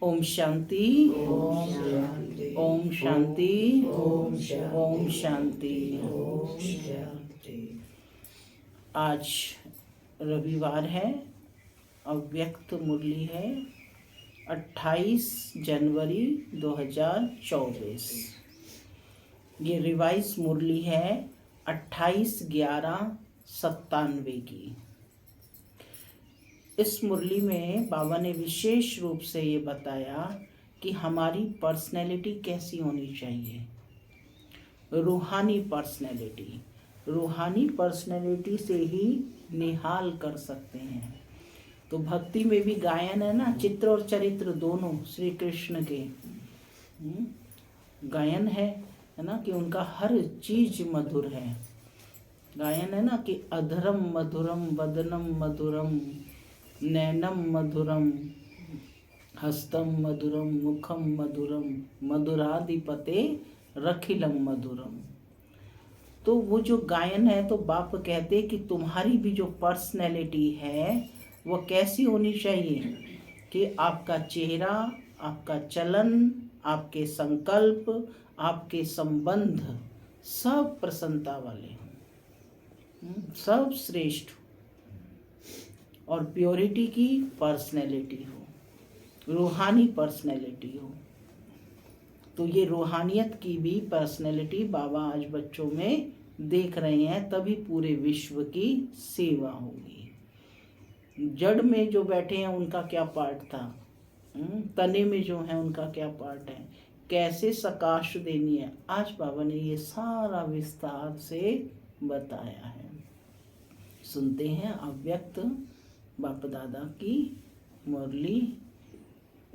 ओम शांति, ओम शांति, ओम शांति, ओम शांति, ओम शांति। ओम शांति। आज रविवार है, अव्यक्त मुरली है, 28 जनवरी 2024। ये रिवाइज मुरली है 28/11/97 की। इस मुरली में बाबा ने विशेष रूप से ये बताया कि हमारी पर्सनैलिटी कैसी होनी चाहिए। रूहानी पर्सनैलिटी, रूहानी पर्सनैलिटी से ही निहाल कर सकते हैं। तो भक्ति में भी गायन है ना, चित्र और चरित्र दोनों श्री कृष्ण के गायन है ना, कि उनका हर चीज मधुर है। गायन है ना कि अधरम मधुरम वदनम मधुरम नैनम मधुरम हस्तम मधुरम मुखम मधुरम मधुराधिपते रखिलम मधुरम। तो वो जो गायन है, तो बाप कहते कि तुम्हारी भी जो पर्सनैलिटी है वो कैसी होनी चाहिए कि आपका चेहरा, आपका चलन, आपके संकल्प, आपके संबंध सब प्रसन्नता वाले हों, सब श्रेष्ठ और प्योरिटी की पर्सनैलिटी हो, रूहानी पर्सनैलिटी हो। तो ये रूहानियत की भी पर्सनैलिटी बाबा आज बच्चों में देख रहे हैं, तभी पूरे विश्व की सेवा होगी। जड़ में जो बैठे हैं उनका क्या पार्ट था, तने में जो है उनका क्या पार्ट है, कैसे सकाश देनी है, आज बाबा ने ये सारा विस्तार से बताया है। सुनते हैं अव्यक्त बाप दादा की मुरली,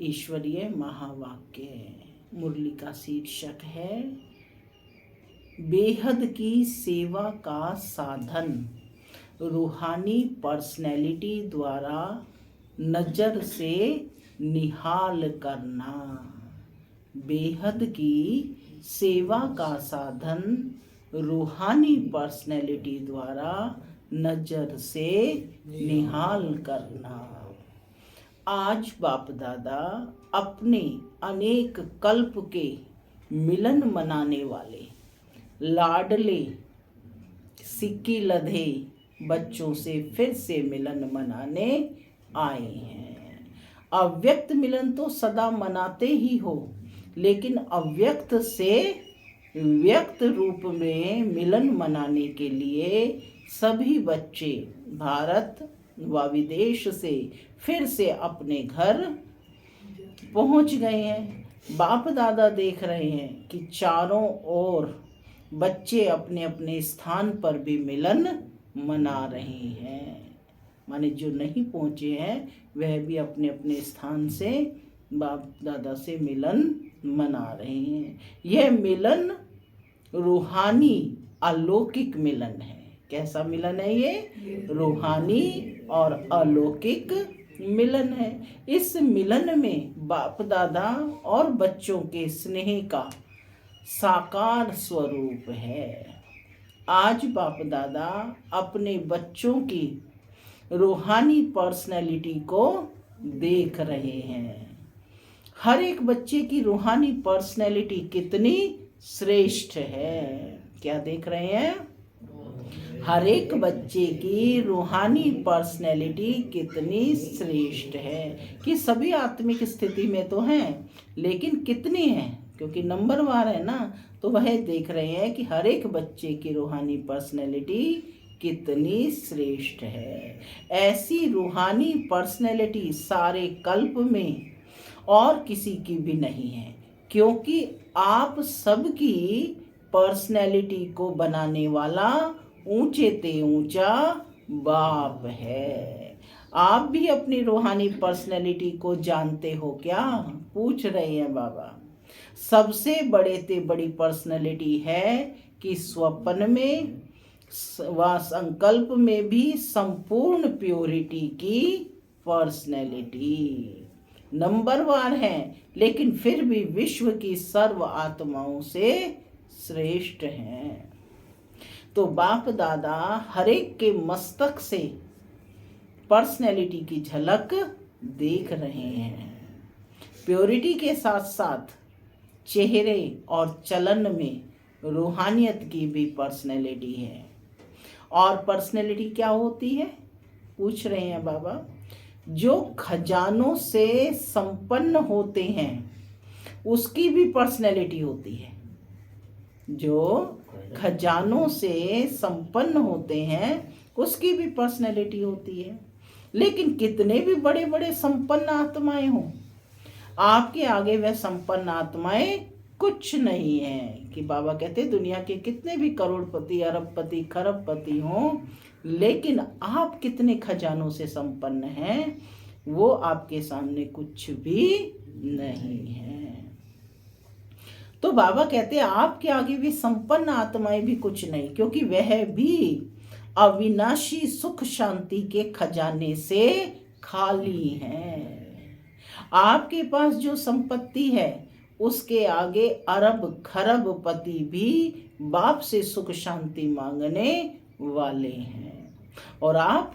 ईश्वरीय महावाक्य। मुरली का शीर्षक है बेहद की सेवा का साधन, रूहानी पर्सनैलिटी द्वारा नजर से निहाल करना। बेहद की सेवा का साधन, रूहानी पर्सनैलिटी द्वारा नजर से निहाल करना। आज बाप दादा अपने अनेक कल्प के मिलन मनाने वाले लाडले सिक्की लधे बच्चों से फिर से मिलन मनाने आए हैं। अव्यक्त मिलन तो सदा मनाते ही हो, लेकिन अव्यक्त से व्यक्त रूप में मिलन मनाने के लिए सभी बच्चे भारत व विदेश से फिर से अपने घर पहुंच गए हैं। बाप दादा देख रहे हैं कि चारों ओर बच्चे अपने अपने स्थान पर भी मिलन मना रहे हैं। माने जो नहीं पहुंचे हैं वह भी अपने अपने स्थान से बाप दादा से मिलन मना रहे हैं। यह मिलन रूहानी अलौकिक मिलन है। कैसा मिलन है ये? रूहानी और अलौकिक मिलन है। इस मिलन में बाप दादा और बच्चों के स्नेह का साकार स्वरूप है। आज बाप दादा अपने बच्चों की रूहानी पर्सनैलिटी को देख रहे हैं। हर एक बच्चे की रूहानी पर्सनैलिटी कितनी श्रेष्ठ है। क्या देख रहे हैं? हर एक बच्चे की रूहानी पर्सनैलिटी कितनी श्रेष्ठ है कि सभी आत्मिक स्थिति में तो हैं, लेकिन कितनी हैं, क्योंकि नंबर वार है ना। तो वह देख रहे हैं कि हर एक बच्चे की रूहानी पर्सनैलिटी कितनी श्रेष्ठ है। ऐसी रूहानी पर्सनैलिटी सारे कल्प में और किसी की भी नहीं है, क्योंकि आप सबकी पर्सनैलिटी को बनाने वाला ऊंचे ते ऊंचा बाप है। आप भी अपनी रूहानी पर्सनैलिटी को जानते हो क्या? पूछ रहे हैं बाबा। सबसे बड़े ते बड़ी पर्सनैलिटी है कि स्वप्न में व संकल्प में भी संपूर्ण प्योरिटी की पर्सनैलिटी नंबरवार है, लेकिन फिर भी विश्व की सर्व आत्माओं से श्रेष्ठ हैं। तो बाप दादा हरेक के मस्तक से पर्सनैलिटी की झलक देख रहे हैं। प्योरिटी के साथ साथ चेहरे और चलन में रूहानियत की भी पर्सनैलिटी है। और पर्सनैलिटी क्या होती है, पूछ रहे हैं बाबा। जो खजानों से संपन्न होते हैं उसकी भी पर्सनैलिटी होती है। जो खजानों से संपन्न होते हैं उसकी भी पर्सनैलिटी होती है। लेकिन कितने भी बड़े बड़े संपन्न आत्माएं हों, आपके आगे वह संपन्न आत्माएं कुछ नहीं है। कि बाबा कहते दुनिया के कितने भी करोड़पति, अरबपति, खरबपति हों, लेकिन आप कितने खजानों से संपन्न हैं वो आपके सामने कुछ भी नहीं है। तो बाबा कहते हैं आपके आगे भी संपन्न आत्माएं भी कुछ नहीं, क्योंकि वह भी अविनाशी सुख शांति के खजाने से खाली हैं। आपके पास जो संपत्ति है उसके आगे अरब खरब पति भी बाप से सुख शांति मांगने वाले हैं, और आप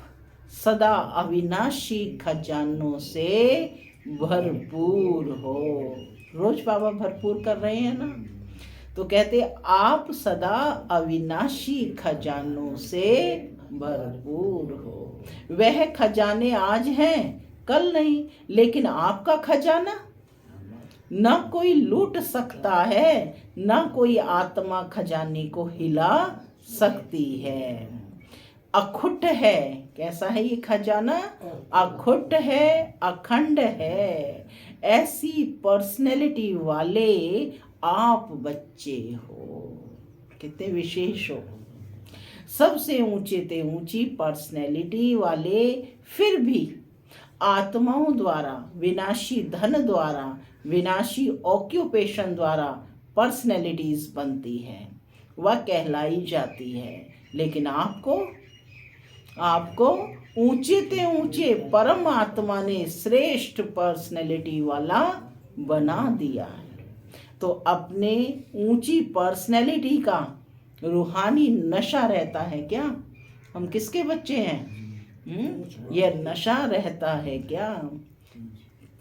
सदा अविनाशी खजानों से भरपूर हो। रोज बाबा भरपूर कर रहे हैं ना, तो कहते आप सदा अविनाशी खजानों से भरपूर हो। वह खजाने आज हैं कल नहीं, लेकिन आपका खजाना न कोई लूट सकता है, न कोई आत्मा खजाने को हिला सकती है। अखुट है। कैसा है ये खजाना? अखुट है, अखंड है। ऐसी पर्सनैलिटी वाले आप बच्चे हो। कितने विशेष हो। सबसे ऊंचे से ऊंची पर्सनैलिटी वाले, फिर भी आत्माओं द्वारा, विनाशी धन द्वारा, विनाशी ऑक्यूपेशन द्वारा पर्सनैलिटीज बनती है, वह कहलाई जाती है। लेकिन आपको ऊंचे से ऊंचे परम आत्मा ने श्रेष्ठ पर्सनैलिटी वाला बना दिया है। तो अपने ऊंची पर्सनैलिटी का रूहानी नशा रहता है क्या? हम किसके बच्चे हैं? यह नशा रहता है क्या?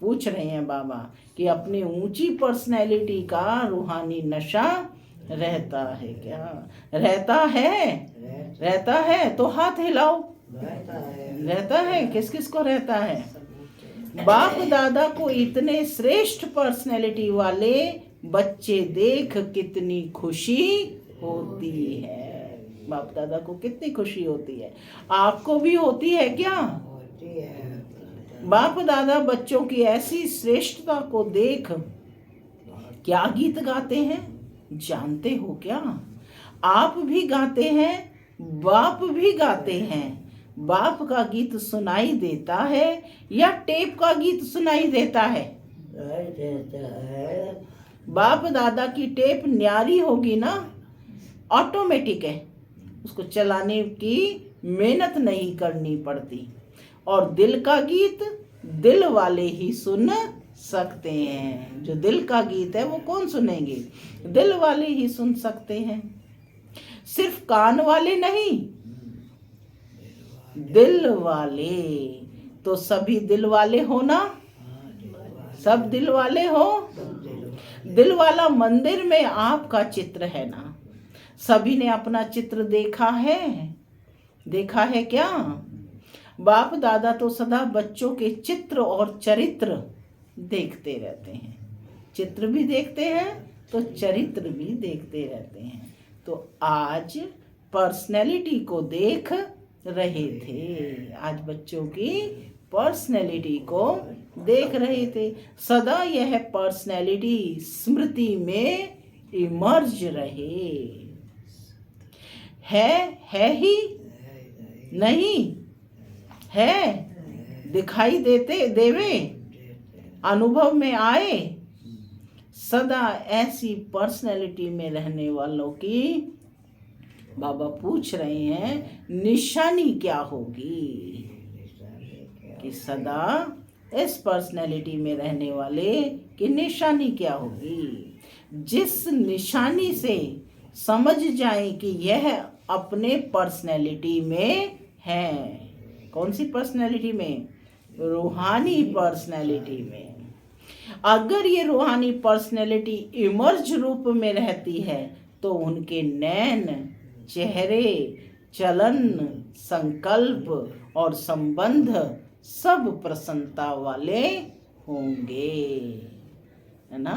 पूछ रहे हैं बाबा कि अपनी ऊंची पर्सनैलिटी का रूहानी नशा रहता है क्या? रहता है तो हाथ हिलाओ। रहता है। किस किस को रहता है? बाप दादा को इतने श्रेष्ठ पर्सनैलिटी वाले बच्चे देख कितनी खुशी होती है। बाप दादा को कितनी खुशी होती है। आपको भी होती है क्या? बाप दादा बच्चों की ऐसी श्रेष्ठता को देख क्या गीत गाते हैं जानते हो क्या? आप भी गाते हैं, बाप भी गाते हैं। बाप का गीत सुनाई देता है या टेप का गीत सुनाई देता है? बाप दादा की टेप न्यारी होगी ना, ऑटोमेटिक है, उसको चलाने की मेहनत नहीं करनी पड़ती। और दिल का गीत दिल वाले ही सुन सकते हैं। जो दिल का गीत है वो कौन सुनेंगे? दिल वाले ही सुन सकते हैं। सिर्फ कान वाले नहीं, दिल वाले। तो सभी दिल वाले हो ना? सब दिल वाले हो? दिल वाला मंदिर में आपका चित्र है ना? सभी ने अपना चित्र देखा है क्या? बाप दादा तो सदा बच्चों के चित्र और चरित्र देखते रहते हैं। चित्र भी देखते हैं तो चरित्र भी देखते रहते हैं। तो आज पर्सनैलिटी को देख रहे थे। आज बच्चों की पर्सनैलिटी को देख रहे थे। सदा यह पर्सनैलिटी स्मृति में इमर्ज रहे। है ही नहीं है, दिखाई देवे, अनुभव में आए। सदा ऐसी पर्सनैलिटी में रहने वालों की बाबा पूछ रहे हैं निशानी क्या होगी? कि सदा इस पर्सनैलिटी में रहने वाले की निशानी क्या होगी? जिस निशानी से समझ जाए कि यह अपने पर्सनैलिटी में है। कौन सी पर्सनैलिटी में? रूहानी पर्सनैलिटी में। अगर ये रूहानी पर्सनैलिटी इमर्ज रूप में रहती है तो उनके नैन, चेहरे, चलन, संकल्प और संबंध सब प्रसन्नता वाले होंगे, है ना।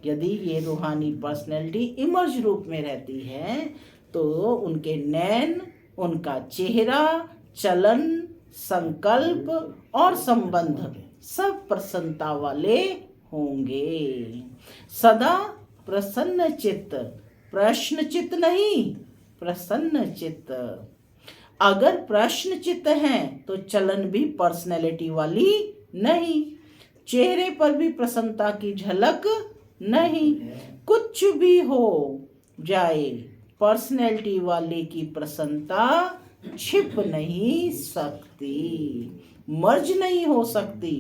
यदि ये रूहानी पर्सनैलिटी इमर्ज रूप में रहती है तो उनके नैन, उनका चेहरा, चलन, संकल्प और संबंध सब प्रसन्नता वाले होंगे। सदा प्रसन्न चित्त, प्रश्न चित्त नहीं, प्रसन्न चित्त। अगर प्रश्न चित्त हैं तो चलन भी पर्सनैलिटी वाली नहीं, चेहरे पर भी प्रसन्नता की झलक नहीं। कुछ भी हो जाए, पर्सनैलिटी वाले की प्रसन्नता छिप नहीं सकती, मर्ज नहीं हो सकती।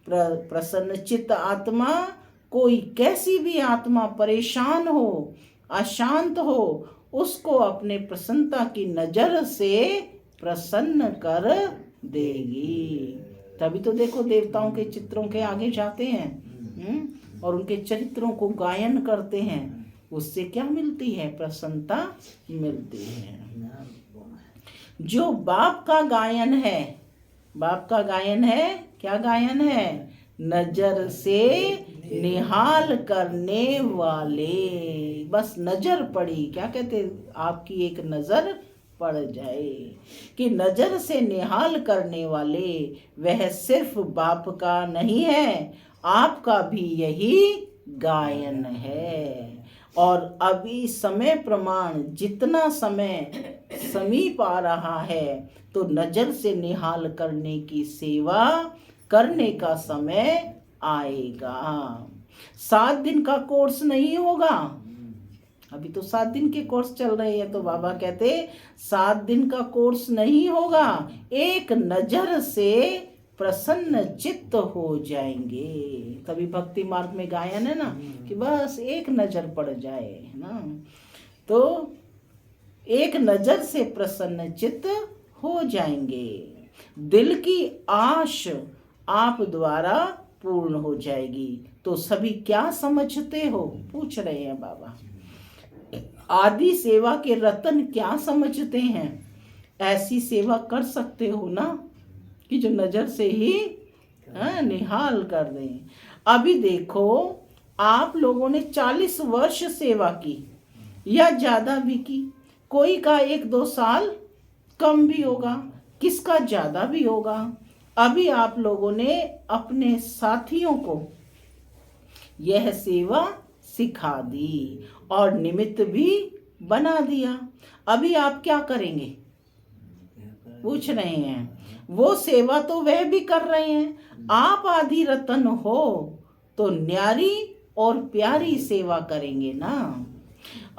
प्रसन्न चित्त आत्मा, कोई कैसी भी आत्मा परेशान हो, अशांत हो, उसको अपने प्रसन्नता की नजर से प्रसन्न कर देगी। तभी तो देखो देवताओं के चित्रों के आगे जाते हैं और उनके चरित्रों को गायन करते हैं, उससे क्या मिलती है? प्रसन्नता मिलती है। जो बाप का गायन है, बाप का गायन है, क्या गायन है? नजर से निहाल करने वाले। बस नजर पड़ी, क्या कहते, आपकी एक नजर पड़ जाए कि नजर से निहाल करने वाले, वह सिर्फ बाप का नहीं है, आपका भी यही गायन है। और अभी समय प्रमाण जितना समय समीप आ रहा है तो नजर से निहाल करने की सेवा करने का समय आएगा। 7 दिन का कोर्स नहीं होगा, अभी तो 7 दिन के कोर्स चल रहे हैं, तो बाबा कहते 7 दिन का कोर्स नहीं होगा, एक नजर से प्रसन्न चित्त हो जाएंगे। तभी भक्ति मार्ग में गायन है ना कि बस एक नजर पड़ जाए, है ना, तो एक नजर से प्रसन्न चित्त हो जाएंगे। दिल की आश आप द्वारा पूर्ण हो जाएगी। तो सभी क्या समझते हो, पूछ रहे हैं बाबा। आदि सेवा के रतन क्या समझते हैं? ऐसी सेवा कर सकते हो ना कि जो नजर से ही निहाल कर दें। अभी देखो आप लोगों ने 40 वर्ष सेवा की या ज्यादा भी की, कोई का 1-2 साल कम भी होगा, किसका ज्यादा भी होगा। अभी आप लोगों ने अपने साथियों को यह सेवा सिखा दी और निमित्त भी बना दिया। अभी आप क्या करेंगे, पूछ रहे हैं। वो सेवा तो वह भी कर रहे हैं, आप आदि रतन हो तो न्यारी और प्यारी सेवा करेंगे ना।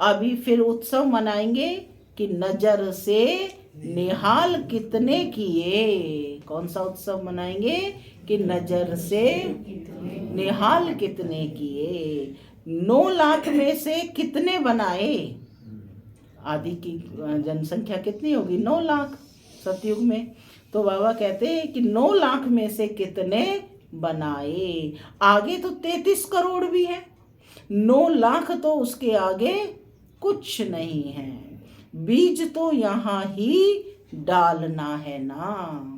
अभी फिर उत्सव मनाएंगे कि नजर से निहाल कितने किए। कौन सा उत्सव मनाएंगे कि नजर से निहाल कितने किए। 9 लाख में से कितने बनाए? आदि की जनसंख्या कितनी होगी? 9 लाख सतयुग में। तो बाबा कहते हैं कि 9 लाख में से कितने बनाए। आगे तो 33 करोड़ भी है, 9 लाख तो उसके आगे कुछ नहीं है। बीज तो यहाँ ही डालना है ना।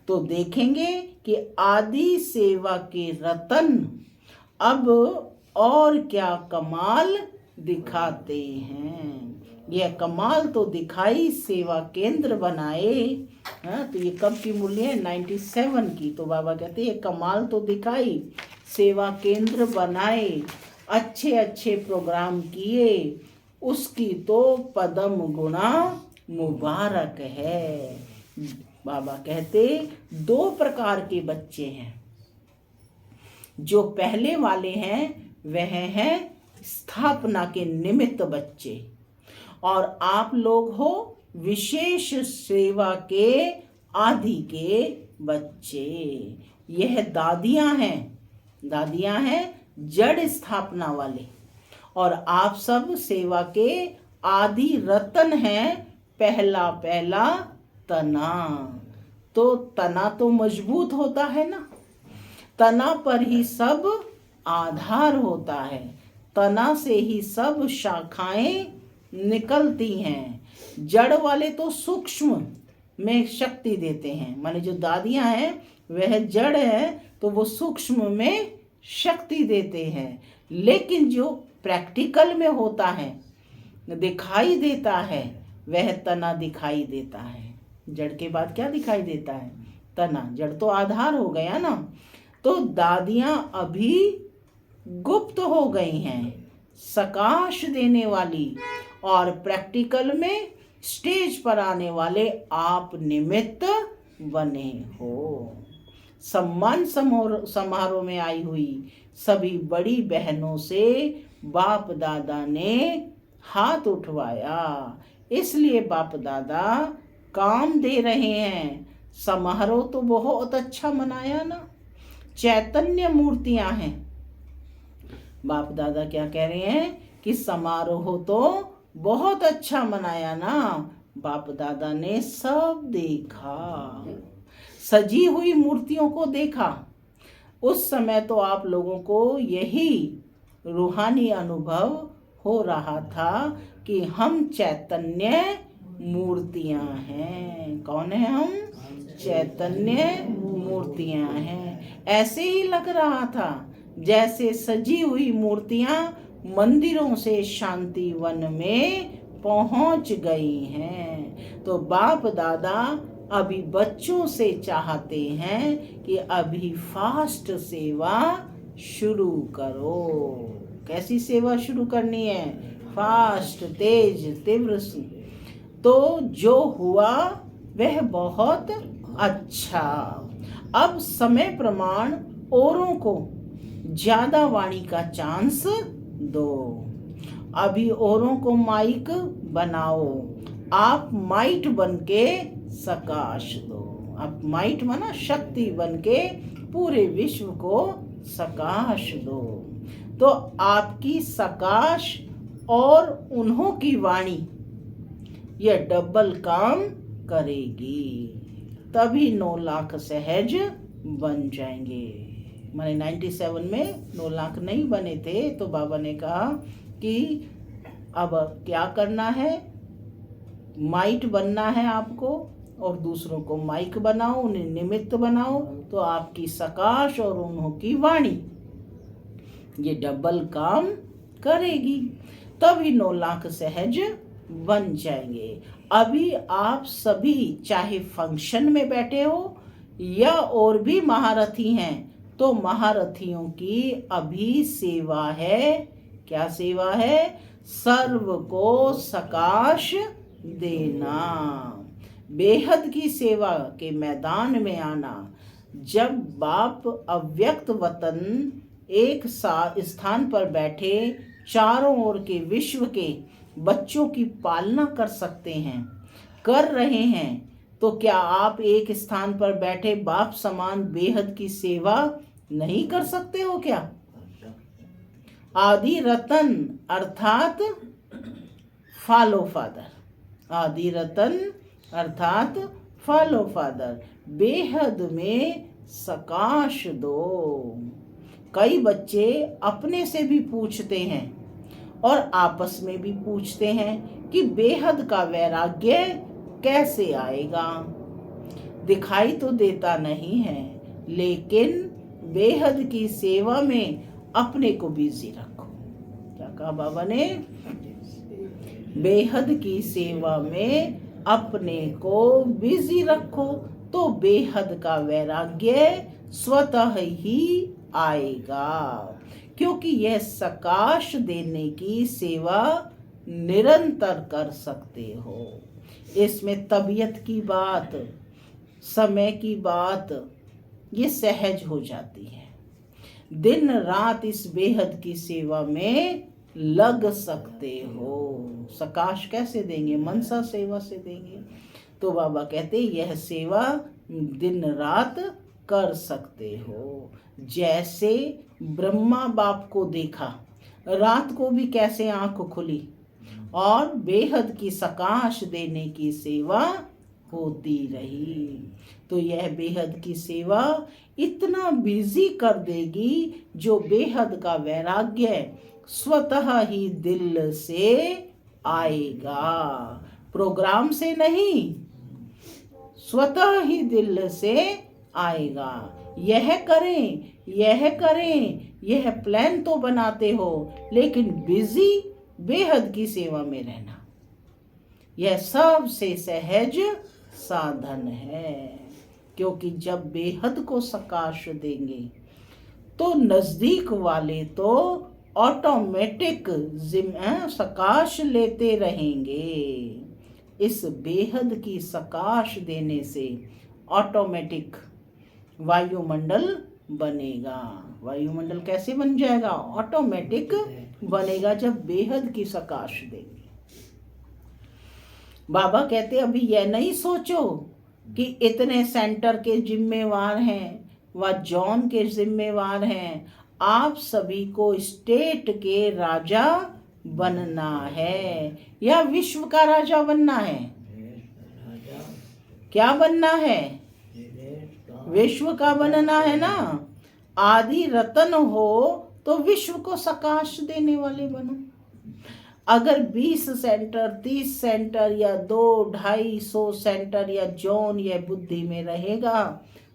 तो देखेंगे कि आदि सेवा के रतन अब और क्या कमाल दिखाते हैं। यह कमाल तो दिखाई, सेवा केंद्र बनाए। हाँ, तो ये कब की मूल्य है? 97 की। तो बाबा कहते हैं ये कमाल तो दिखाई, सेवा केंद्र बनाए, अच्छे अच्छे प्रोग्राम किए, उसकी तो पदम गुणा मुबारक है। बाबा कहते 2 प्रकार के बच्चे हैं। जो पहले वाले हैं वह हैं स्थापना के निमित्त बच्चे, और आप लोग हो विशेष सेवा के आदि के बच्चे। यह दादियां हैं जड़ स्थापना वाले, और आप सब सेवा के आदि रतन हैं, पहला तना। तो तना तो मजबूत होता है ना। तना पर ही सब आधार होता है, तना से ही सब शाखाएं निकलती हैं। जड़ वाले तो सूक्ष्म में शक्ति देते हैं, माने जो दादियां हैं वह जड़ है तो वो सूक्ष्म में शक्ति देते हैं, लेकिन जो प्रैक्टिकल में होता है, दिखाई देता है, वह तना दिखाई देता है। जड़ के बाद क्या दिखाई देता है? तना। जड़ तो आधार हो गया ना। तो दादियां अभी गुप्त हो गई हैं, सकाश देने वाली, और प्रैक्टिकल में स्टेज पर आने वाले आप निमित्त बने हो। सम्मान समारोह में आई हुई सभी बड़ी बहनों से बाप दादा ने हाथ उठवाया, इसलिए बाप दादा काम दे रहे हैं। समारोह तो बहुत अच्छा मनाया ना, चैतन्य मूर्तियां हैं। बाप दादा क्या कह रहे हैं कि समारोह तो बहुत अच्छा मनाया ना। बाप दादा ने सब देखा, सजी हुई मूर्तियों को देखा। उस समय तो आप लोगों को यही रूहानी अनुभव हो रहा था कि हम चैतन्य मूर्तियां हैं। कौन है हम? चैतन्य मूर्तियां हैं। ऐसे ही लग रहा था जैसे सजी हुई मूर्तियां मंदिरों से शांति वन में पहुंच गई हैं। तो बाप दादा अभी बच्चों से चाहते हैं कि अभी फास्ट सेवा शुरू करो। कैसी सेवा शुरू करनी है? फास्ट, तेज, तीव्र। तो जो हुआ वह बहुत अच्छा। अब समय प्रमाण औरों को ज्यादा वाणी का चांस दो। अभी औरों को माइक बनाओ, आप माइट बन के सकाश दो। अब माइट माना शक्ति बन के पूरे विश्व को सकाश दो। तो आपकी सकाश और उन्हों की वाणी यह डबल काम करेगी, तभी 9 लाख सहज बन जाएंगे। मैंने 97 में 9 लाख नहीं बने थे, तो बाबा ने कहा कि अब क्या करना है, माइट बनना है आपको, और दूसरों को माइक बनाओ, उन्हें निमित्त बनाओ, तो आपकी सकाश और उन्हों की वाणी ये डबल काम करेगी, तभी 9 लाख सहज बन जाएंगे। अभी आप सभी चाहे फंक्शन में बैठे हो या और भी महारथी हैं, तो महारथियों की अभी सेवा है। क्या सेवा है? सर्व को सकाश देना, बेहद की सेवा के मैदान में आना। जब बाप अव्यक्त वतन एक स्थान पर बैठे चारों ओर के विश्व के बच्चों की पालना कर सकते हैं, कर रहे हैं, तो क्या आप एक स्थान पर बैठे बाप समान बेहद की सेवा नहीं कर सकते हो क्या? आदि रतन अर्थात फॉलो फादर, आदि रतन अर्थात फॉलो फादर, बेहद में सकाश दो। कई बच्चे अपने से भी पूछते हैं और आपस में भी पूछते हैं कि बेहद का वैराग्य कैसे आएगा। दिखाई तो देता नहीं है, लेकिन बेहद की सेवा में अपने को बिजी रखो। क्या कहा बाबा ने? बेहद की सेवा में अपने को बिजी रखो, तो बेहद का वैराग्य स्वतः ही आएगा, क्योंकि यह सकाश देने की सेवा निरंतर कर सकते हो। इसमें तबीयत की बात, समय की बात, ये सहज हो जाती है। दिन रात इस बेहद की सेवा में लग सकते हो। सकाश कैसे देंगे? मनसा सेवा से देंगे। तो बाबा कहते यह सेवा दिन रात कर सकते हो। जैसे ब्रह्मा बाप को देखा, रात को भी कैसे आंख खुली और बेहद की सकाश देने की सेवा होती रही। तो यह बेहद की सेवा इतना बिजी कर देगी जो बेहद का वैराग्य स्वतः ही दिल से आएगा, प्रोग्राम से नहीं, स्वतः ही दिल से आएगा। यह करें, यह करें, यह प्लान तो बनाते हो, लेकिन बिजी बेहद की सेवा में रहना, यह सबसे सहज साधन है। क्योंकि जब बेहद को सकाश देंगे तो नजदीक वाले तो ऑटोमेटिक सकाश लेते रहेंगे। इस बेहद की सकाश देने से ऑटोमेटिक वायुमंडल बनेगा। वायुमंडल कैसे बन जाएगा? ऑटोमेटिक बनेगा जब बेहद की सकाश देंगे। बाबा कहते अभी यह नहीं सोचो कि इतने सेंटर के जिम्मेवार हैं व जॉन के जिम्मेवार हैं, आप सभी को स्टेट के राजा बनना है या विश्व का राजा बनना है? क्या बनना है? विश्व का बनना है ना। आदि रतन हो तो विश्व को सकाश देने वाले बनो। अगर 20 सेंटर, 30 सेंटर या 200-250 सेंटर या जोन यह बुद्धि में रहेगा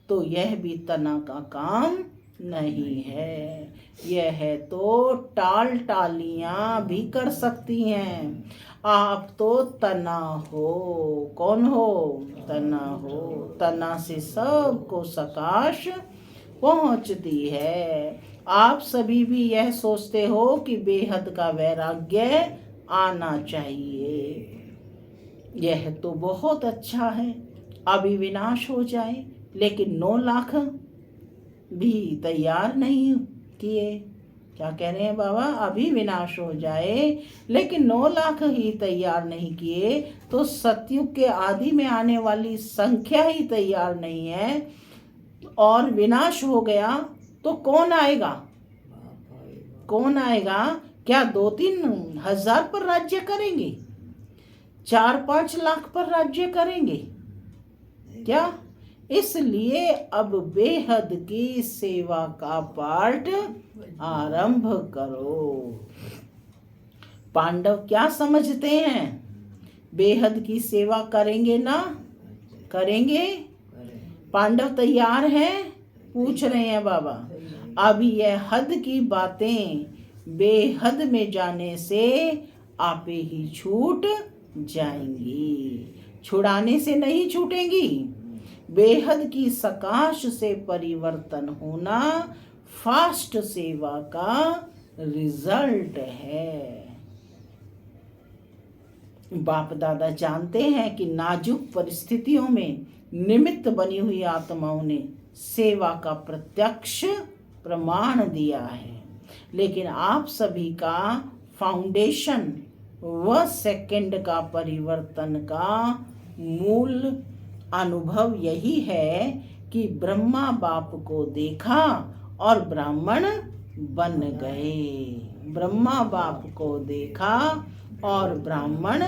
तो यह भी तना का काम नहीं है। यह तो टाल टालियां भी कर सकती हैं। आप तो तना हो। कौन हो? तना हो। तना से सबको सकाश पहुंचती है। आप सभी भी यह सोचते हो कि बेहद का वैराग्य आना चाहिए। यह तो बहुत अच्छा है, अभी विनाश हो जाए, लेकिन 9 लाख भी तैयार नहीं किए। क्या कह रहे हैं बाबा? अभी विनाश हो जाए लेकिन 9 लाख ही तैयार नहीं किए तो सतयुग के आदि में आने वाली संख्या ही तैयार नहीं है, और विनाश हो गया तो कौन आएगा? कौन आएगा? क्या 2-3 हजार पर राज्य करेंगे? 4-5 लाख पर राज्य करेंगे क्या? इसलिए अब बेहद की सेवा का पाठ आरंभ करो। पांडव क्या समझते हैं? बेहद की सेवा करेंगे ना? करेंगे? पांडव तैयार हैं? पूछ रहे हैं बाबा। अब यह हद की बातें बेहद में जाने से आपे ही छूट जाएंगी, छुड़ाने से नहीं छूटेंगी। बेहद की सकाश से परिवर्तन होना फास्ट सेवा का रिजल्ट है। बाप दादा जानते हैं कि नाजुक परिस्थितियों में निमित्त बनी हुई आत्माओं ने सेवा का प्रत्यक्ष प्रमाण दिया है, लेकिन आप सभी का फाउंडेशन व सेकंड का परिवर्तन का मूल अनुभव यही है कि ब्रह्मा बाप को देखा और ब्राह्मण बन गए। ब्रह्मा बाप को देखा और ब्राह्मण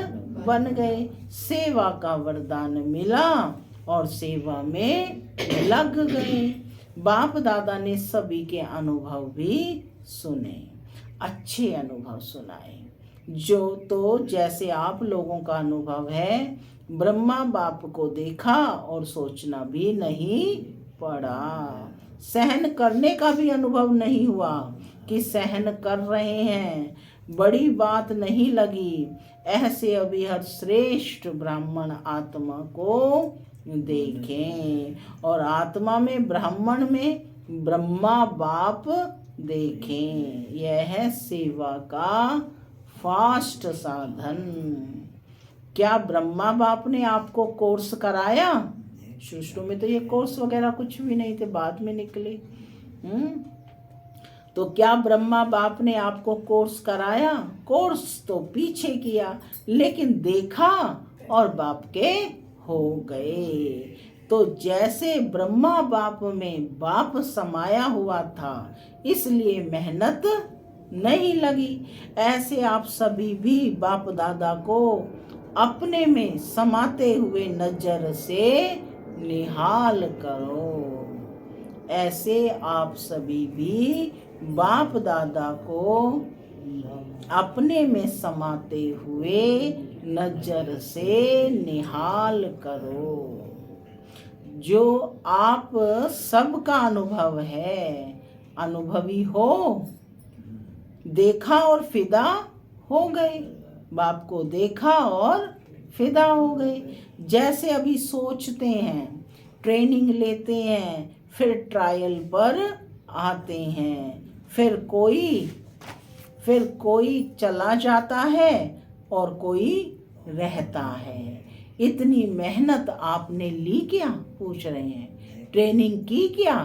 बन गए। सेवा का वरदान मिला और सेवा में लग गए। बाप दादा ने सभी के अनुभव भी सुने, अच्छे अनुभव सुनाए। जो तो जैसे आप लोगों का अनुभव है, ब्रह्मा बाप को देखा और सोचना भी नहीं पड़ा, सहन करने का भी अनुभव नहीं हुआ कि सहन कर रहे हैं, बड़ी बात नहीं लगी। ऐसे अभी हर श्रेष्ठ ब्राह्मण आत्मा को देखें और आत्मा में ब्राह्मण में ब्रह्मा बाप देखें। यह है सेवा का फास्ट साधन। क्या ब्रह्मा बाप ने आपको कोर्स कराया? शुरू में तो ये कोर्स वगैरह कुछ भी नहीं थे, बाद में निकले। तो क्या ब्रह्मा बाप ने आपको कोर्स कराया? कोर्स तो पीछे किया, लेकिन देखा और बाप के हो गए। तो जैसे ब्रह्मा बाप में बाप समाया हुआ था, इसलिए मेहनत नहीं लगी, ऐसे आप सभी भी बाप दादा को अपने में समाते हुए नजर से निहाल करो। ऐसे आप सभी भी बाप दादा को अपने में समाते हुए नजर से निहाल करो। जो आप सबका अनुभव है, अनुभवी हो, देखा और फिदा हो गए। बाप को देखा और फिदा हो गए। जैसे अभी सोचते हैं, ट्रेनिंग लेते हैं, फिर ट्रायल पर आते हैं, फिर कोई चला जाता है और कोई रहता है। इतनी मेहनत आपने ली क्या, पूछ रहे हैं। ट्रेनिंग की क्या,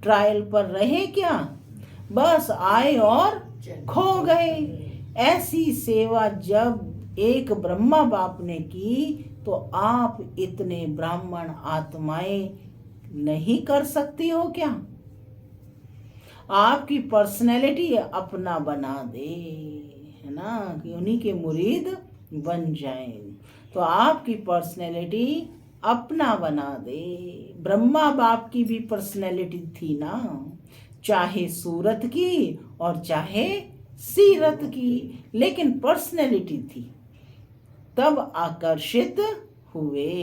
ट्रायल पर रहे क्या, बस आए और खो गए। ऐसी सेवा जब एक ब्रह्मा बाप ने की तो आप इतने ब्राह्मण आत्माएं नहीं कर सकती हो क्या? आपकी पर्सनैलिटी अपना बना दे, है ना, कि उन्हीं के मुरीद बन जाएं। तो आपकी पर्सनैलिटी अपना बना दे। ब्रह्मा बाप की भी पर्सनैलिटी थी ना, चाहे सूरत की और चाहे सीरत की, लेकिन पर्सनैलिटी थी। तब आकर्षित हुए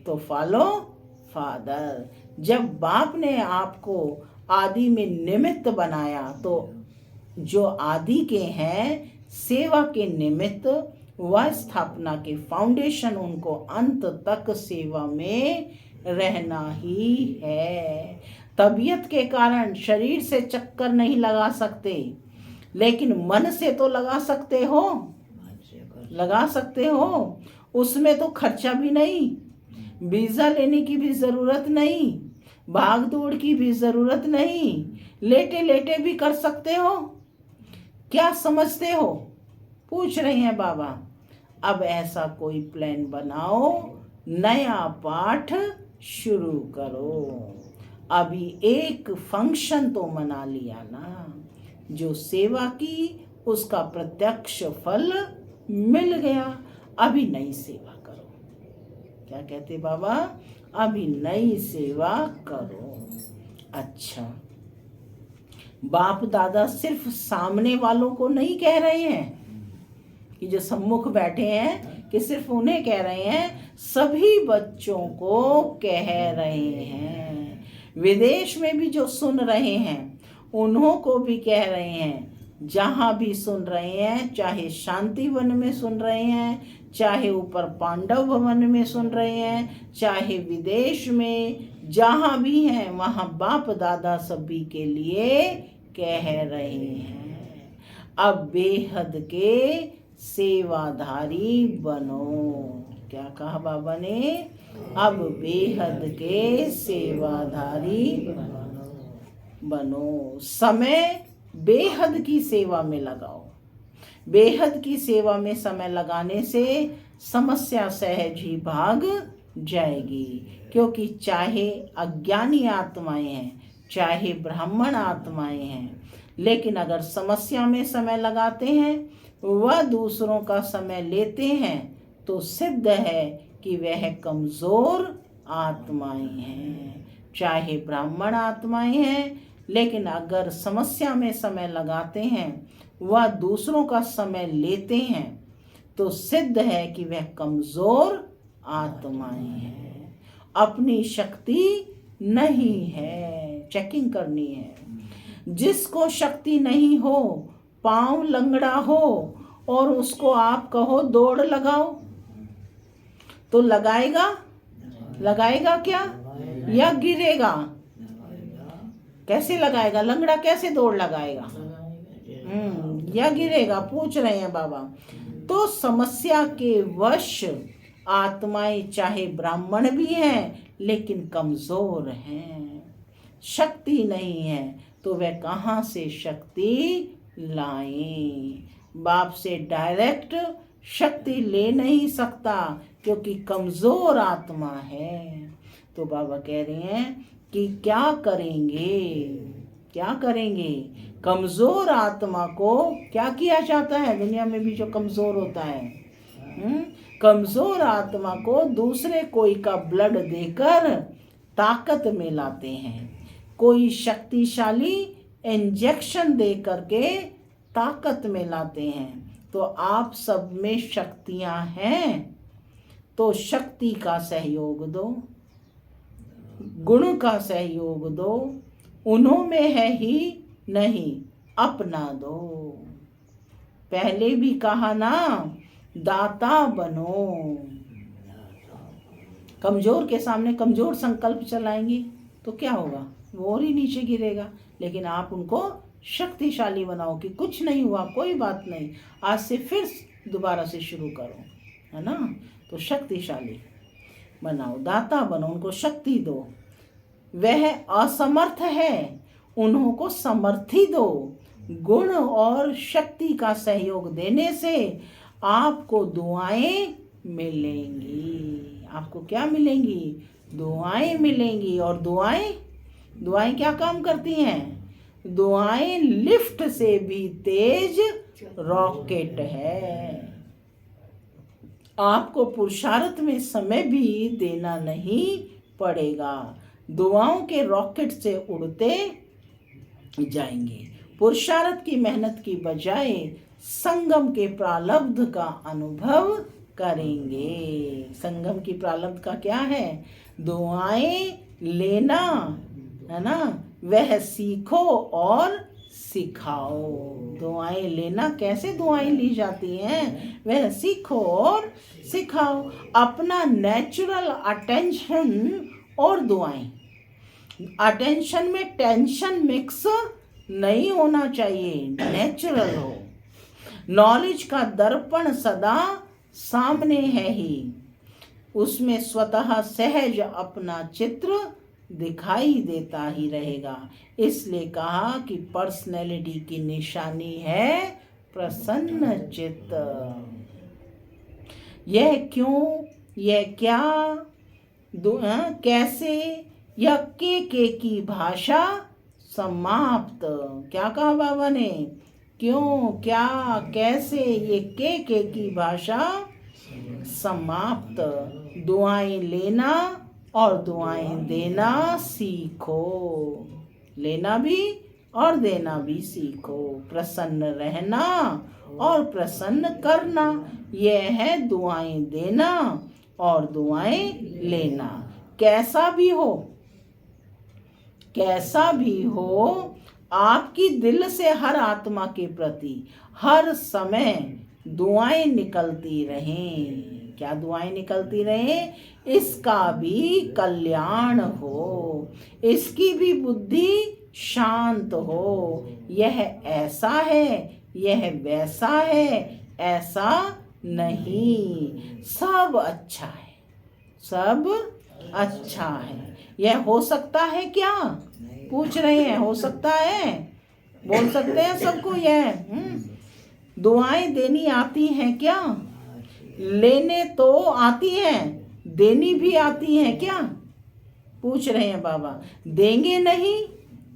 तो फॉलो फादर। जब बाप ने आपको आदि में निमित्त बनाया तो जो आदि के हैं, सेवा के निमित्त व स्थापना के फाउंडेशन, उनको अंत तक सेवा में रहना ही है। तबीयत के कारण शरीर से चक्कर नहीं लगा सकते, लेकिन मन से तो लगा सकते हो, लगा सकते हो। उसमें तो खर्चा भी नहीं, वीजा लेने की भी जरूरत नहीं, भाग दौड़ की भी जरूरत नहीं, लेटे लेटे भी कर सकते हो। क्या समझते हो, पूछ रहे हैं बाबा। अब ऐसा कोई प्लान बनाओ, नया पाठ शुरू करो। अभी एक फंक्शन तो मना लिया ना, जो सेवा की उसका प्रत्यक्ष फल मिल गया। अभी नई सेवा करो। क्या कहते बाबा? अभी नई सेवा करो। अच्छा, बाप दादा सिर्फ सामने वालों को नहीं कह रहे हैं कि जो सम्मुख बैठे हैं कि सिर्फ उन्हें कह रहे हैं, सभी बच्चों को कह रहे हैं। विदेश में भी जो सुन रहे हैं उन्हों को भी कह रहे हैं। जहाँ भी सुन रहे हैं, चाहे शांति वन में सुन रहे हैं, चाहे ऊपर पांडव भवन में सुन रहे हैं, चाहे विदेश में, जहाँ भी हैं वहाँ बाप दादा सभी के लिए कह रहे हैं। अब बेहद के सेवाधारी बनो। क्या कहा बाबा ने? अब बेहद के सेवाधारी बनो। समय बेहद की सेवा में लगाओ। बेहद की सेवा में समय लगाने से समस्या सहज ही भाग जाएगी, क्योंकि चाहे अज्ञानी आत्माएं हैं, चाहे ब्राह्मण आत्माएं हैं, लेकिन अगर समस्या में समय लगाते हैं, वह दूसरों का समय लेते हैं, तो सिद्ध है कि वह कमजोर आत्माएं हैं। चाहे ब्राह्मण आत्माएं हैं, लेकिन अगर समस्या में समय लगाते हैं, वह दूसरों का समय लेते हैं, तो सिद्ध है कि वह कमजोर आत्माएं हैं। अपनी शक्ति नहीं है, चेकिंग करनी है। जिसको शक्ति नहीं हो, पांव लंगड़ा हो, और उसको आप कहो दौड़ लगाओ, तो लगाएगा? लगाएगा क्या? या गिरेगा? कैसे लगाएगा? लंगड़ा कैसे दौड़ लगाएगा? या गिरेगा? पूछ रहे हैं बाबा। तो समस्या के वश आत्माएं चाहे ब्राह्मण भी हैं, लेकिन कमजोर हैं, शक्ति नहीं है, तो वह कहाँ से शक्ति लाएं? बाप से डायरेक्ट शक्ति ले नहीं सकता, क्योंकि कमजोर आत्मा है। तो बाबा कह रहे हैं कि क्या करेंगे, क्या करेंगे? कमजोर आत्मा को क्या किया जाता है दुनिया में भी जो कमजोर होता है? कमजोर आत्मा को दूसरे कोई का ब्लड देकर ताकत में लाते हैं, कोई शक्तिशाली इंजेक्शन दे करके ताकत में लाते हैं। तो आप सब में शक्तियां हैं, तो शक्ति का सहयोग दो, गुण का सहयोग दो, उन्हों में है ही नहीं अपना दो। पहले भी कहा ना, दाता बनो। कमजोर के सामने कमजोर संकल्प चलाएंगे तो क्या होगा, वो और ही नीचे गिरेगा। लेकिन आप उनको शक्तिशाली बनाओ कि कुछ नहीं हुआ, कोई बात नहीं, आज से फिर दोबारा से शुरू करो, है ना। तो शक्तिशाली बनाओ, दाता बनो, उनको शक्ति दो। वह असमर्थ है, उन्हों को समर्थी दो। गुण और शक्ति का सहयोग देने से आपको दुआएं मिलेंगी। आपको क्या मिलेंगी? दुआएं मिलेंगी। और दुआएं क्या काम करती हैं? दुआएं लिफ्ट से भी तेज रॉकेट है। आपको पुरुषार्थ में समय भी देना नहीं पड़ेगा, दुआओं के रॉकेट से उड़ते जाएंगे। पुरुषार्थ की मेहनत की बजाय संगम के प्रारब्ध का अनुभव करेंगे। संगम की प्रारब्ध का क्या है? दुआएं लेना, है ना, वह सीखो और सिखाओ। दुआएं लेना, कैसे दुआएं ली जाती हैं, वह सीखो और सिखाओ। अपना नेचुरल अटेंशन और दुआएं, अटेंशन में टेंशन मिक्स नहीं होना चाहिए, नेचुरल हो। नॉलेज का दर्पण सदा सामने है ही, उसमें स्वतः सहज अपना चित्र दिखाई देता ही रहेगा। इसलिए कहा कि पर्सनैलिटी की निशानी है प्रसन्न चित्त। यह क्यों, यह क्या, कैसे, यह के की भाषा समाप्त। क्या कहा बाबा ने? क्यों, क्या, कैसे, ये के की भाषा समाप्त। दुआएं लेना और दुआएं देना सीखो, लेना भी और देना भी सीखो। प्रसन्न रहना और प्रसन्न करना, यह है दुआएं देना और दुआएं लेना। कैसा भी हो, आपकी दिल से हर आत्मा के प्रति हर समय दुआएं निकलती रहें। क्या दुआएं निकलती रहें? इसका भी कल्याण हो, इसकी भी बुद्धि शांत हो। यह ऐसा है, यह वैसा है, ऐसा नहीं, सब अच्छा है, सब अच्छा है। यह हो सकता है क्या? पूछ रहे हैं, हो सकता है? बोल सकते हैं सबको यह? दुआएं देनी आती हैं क्या? लेने तो आती हैं, देनी भी आती हैं क्या? पूछ रहे हैं बाबा। देंगे नहीं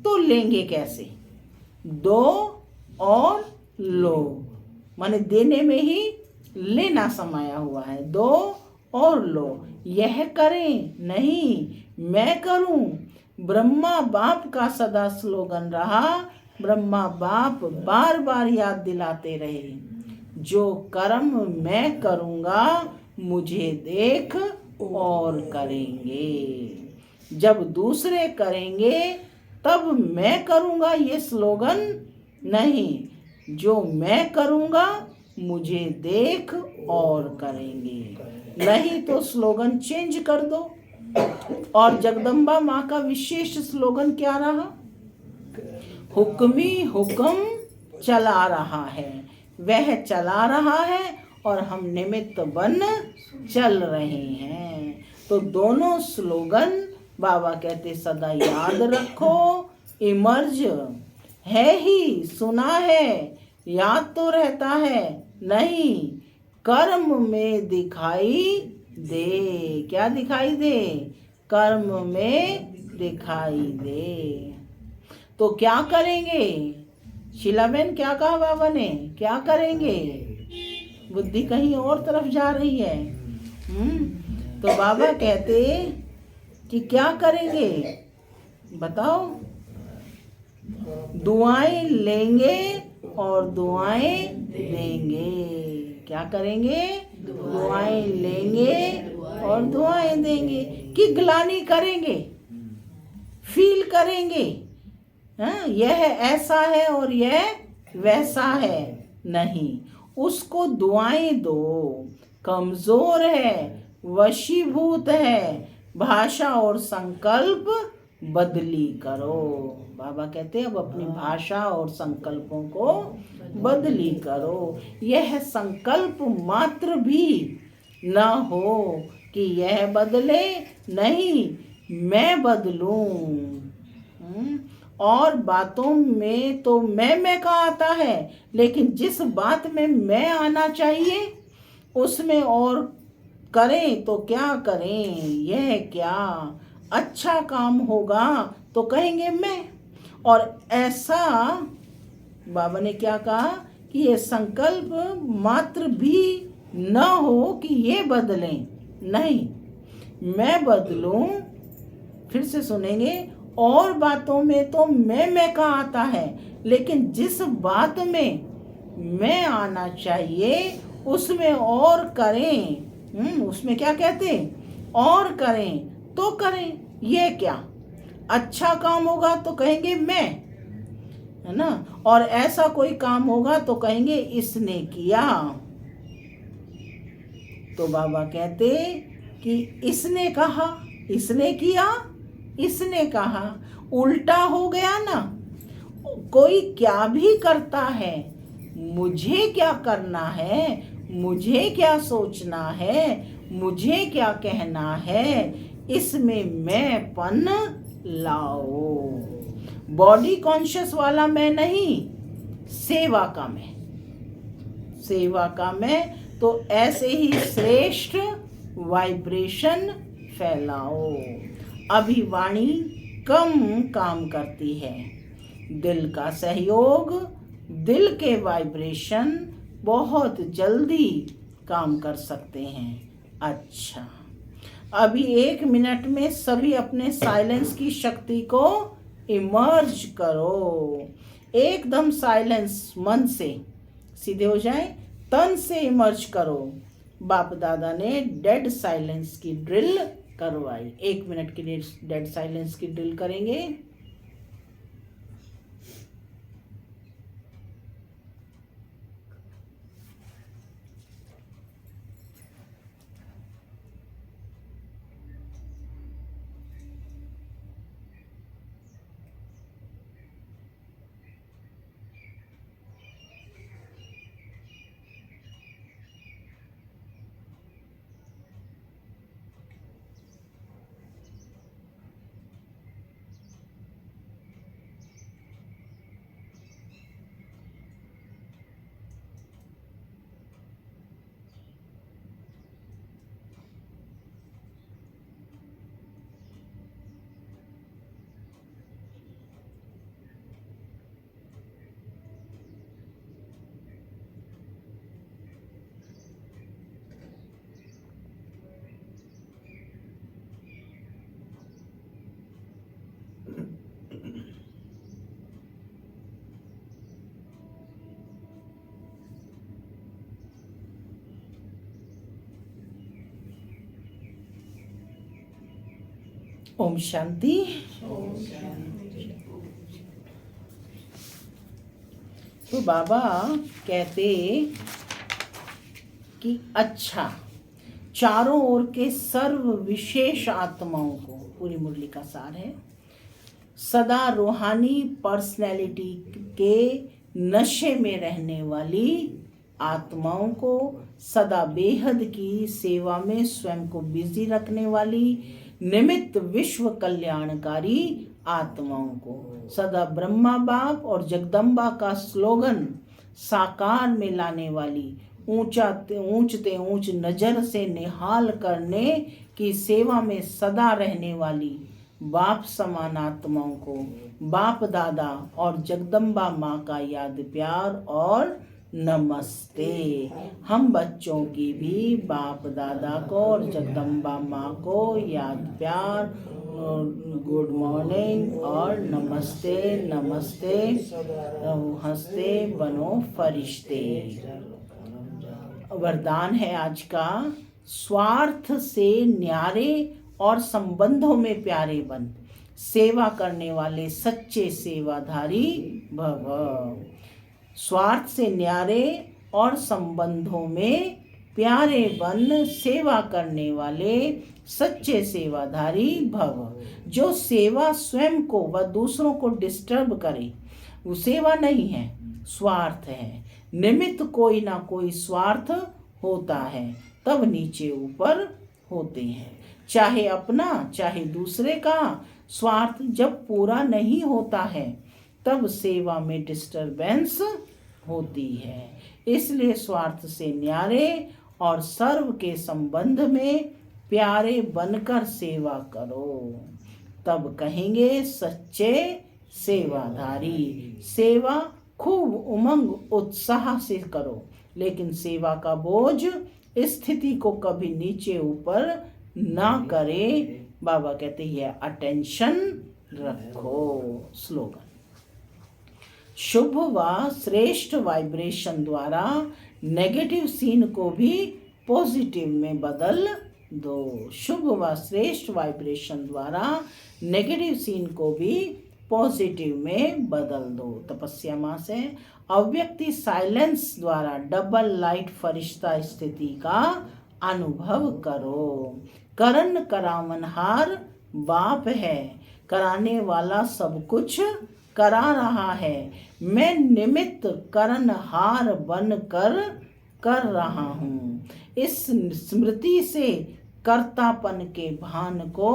तो लेंगे कैसे? दो और लो, माने देने में ही लेना समाया हुआ है। दो और लो, यह करें नहीं मैं करूं। ब्रह्मा बाप का सदा स्लोगन रहा, ब्रह्मा बाप बार बार याद दिलाते रहे, जो कर्म मैं करूँगा मुझे देख और करेंगे। जब दूसरे करेंगे तब मैं करूँगा, ये स्लोगन नहीं, जो मैं करूँगा मुझे देख और करेंगे। नहीं तो स्लोगन चेंज कर दो। और जगदम्बा माँ का विशेष स्लोगन क्या रहा? हुक्मी हुक्म चला रहा है, वह चला रहा है और हम निमित्त बन चल रहे हैं। तो दोनों स्लोगन बाबा कहते सदा याद रखो। इमर्ज है ही, सुना है, याद तो रहता है नहीं, कर्म में दिखाई दे। क्या दिखाई दे? कर्म में दिखाई दे। तो क्या करेंगे? शीलाबेन क्या कहा बाबा ने? क्या करेंगे? बुद्धि कहीं और तरफ जा रही है। तो बाबा कहते कि क्या करेंगे बताओ, दुआएं लेंगे और दुआएं देंगे। क्या करेंगे? दुआएं लेंगे और दुआएं देंगे। कि ग्लानि करेंगे, फील करेंगे यह ऐसा है और यह वैसा है, नहीं। उसको दुआएं दो। कमजोर है, वशीभूत है, भाषा और संकल्प बदली करो। बाबा कहते हैं अब अपनी भाषा और संकल्पों को बदली करो। यह संकल्प मात्र भी न हो कि यह बदले, नहीं मैं बदलूं। और बातों में तो मैं का आता है, लेकिन जिस बात में मैं आना चाहिए उसमें और करें तो क्या करें, यह क्या अच्छा काम होगा तो कहेंगे मैं। और ऐसा बाबा ने क्या कहा कि ये संकल्प मात्र भी न हो कि ये बदलें, नहीं मैं बदलूं। फिर से सुनेंगे, और बातों में तो मैं का आता है, लेकिन जिस बात में मैं आना चाहिए उसमें और करें। उसमें क्या कहते? और करें तो करें, ये क्या अच्छा काम होगा तो कहेंगे मैं, है ना। और ऐसा कोई काम होगा तो कहेंगे इसने किया। तो बाबा कहते कि इसने कहा, इसने किया, इसने कहा, उल्टा हो गया ना। कोई क्या भी करता है, मुझे क्या करना है, मुझे क्या सोचना है, मुझे क्या कहना है, इसमें मैंपन लाओ। बॉडी कॉन्शियस वाला मैं नहीं, सेवा का मैं, सेवा का मैं। तो ऐसे ही श्रेष्ठ वाइब्रेशन फैलाओ। अभी वाणी कम काम करती है, दिल का सहयोग, दिल के वाइब्रेशन बहुत जल्दी काम कर सकते हैं। अच्छा, अभी 1 मिनट में सभी अपने साइलेंस की शक्ति को इमर्ज करो। एकदम साइलेंस, मन से सीधे हो जाए, तन से इमर्ज करो। बाप दादा ने डेड साइलेंस की ड्रिल करवाई। 1 मिनट के लिए डेड साइलेंस की ड्रिल करेंगे। ओम शांति। तो बाबा कहते कि अच्छा, चारों ओर के सर्व विशेष आत्माओं को, पूरी मुरली का सार है, सदा रूहानी पर्सनैलिटी के नशे में रहने वाली आत्माओं को, सदा बेहद की सेवा में स्वयं को बिजी रखने वाली निमित्त विश्व कल्याणकारी आत्माओं को, सदा ब्रह्मा बाप और जगदम्बा का स्लोगन साकार में लाने वाली, ऊंचते ऊंच नजर से निहाल करने की सेवा में सदा रहने वाली बाप समान आत्माओं को बाप दादा और जगदम्बा माँ का याद प्यार और नमस्ते। हम बच्चों की भी बाप दादा को और जगदम्बा माँ को याद प्यार गुड मॉर्निंग और नमस्ते नमस्ते। हंसते बनो फरिश्ते। वरदान है आज का, स्वार्थ से न्यारे और संबंधों में प्यारे बन, सेवा करने वाले सच्चे सेवाधारी भव। स्वार्थ से न्यारे और संबंधों में प्यारे बन, सेवा करने वाले सच्चे सेवाधारी भव। जो सेवा स्वयं को व दूसरों को डिस्टर्ब करे वो सेवा नहीं है, स्वार्थ है। निमित्त कोई ना कोई स्वार्थ होता है, तब नीचे ऊपर होते हैं। चाहे अपना चाहे दूसरे का स्वार्थ जब पूरा नहीं होता है, तब सेवा में डिस्टरबेंस होती है। इसलिए स्वार्थ से न्यारे और सर्व के संबंध में प्यारे बनकर सेवा करो, तब कहेंगे सच्चे सेवाधारी। सेवा खूब उमंग उत्साह से करो, लेकिन सेवा का बोझ स्थिति को कभी नीचे ऊपर ना करे। बाबा कहते हैं अटेंशन रखो। स्लोगन, शुभ व श्रेष्ठ वाइब्रेशन द्वारा नेगेटिव सीन को भी पॉजिटिव में बदल दो। शुभ व श्रेष्ठ वाइब्रेशन द्वारा नेगेटिव सीन को भी पॉजिटिव में बदल दो। तपस्या माँ से अव्यक्ति साइलेंस द्वारा डबल लाइट फरिश्ता स्थिति का अनुभव करो। करण करावनहार बाप है, कराने वाला सब कुछ करा रहा है। मैं निमित्त करणहार बन कर रहा हूँ। इस स्मृति से कर्तापन के भान को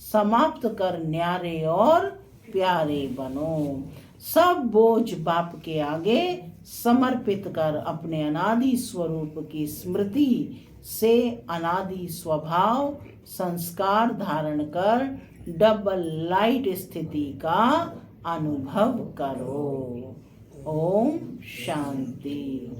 समाप्त कर न्यारे और प्यारे बनो। सब बोझ बाप के आगे समर्पित कर अपने अनादि स्वरूप की स्मृति से अनादि स्वभाव संस्कार धारण कर डबल लाइट स्थिति का अनुभव करो। ओम शांति।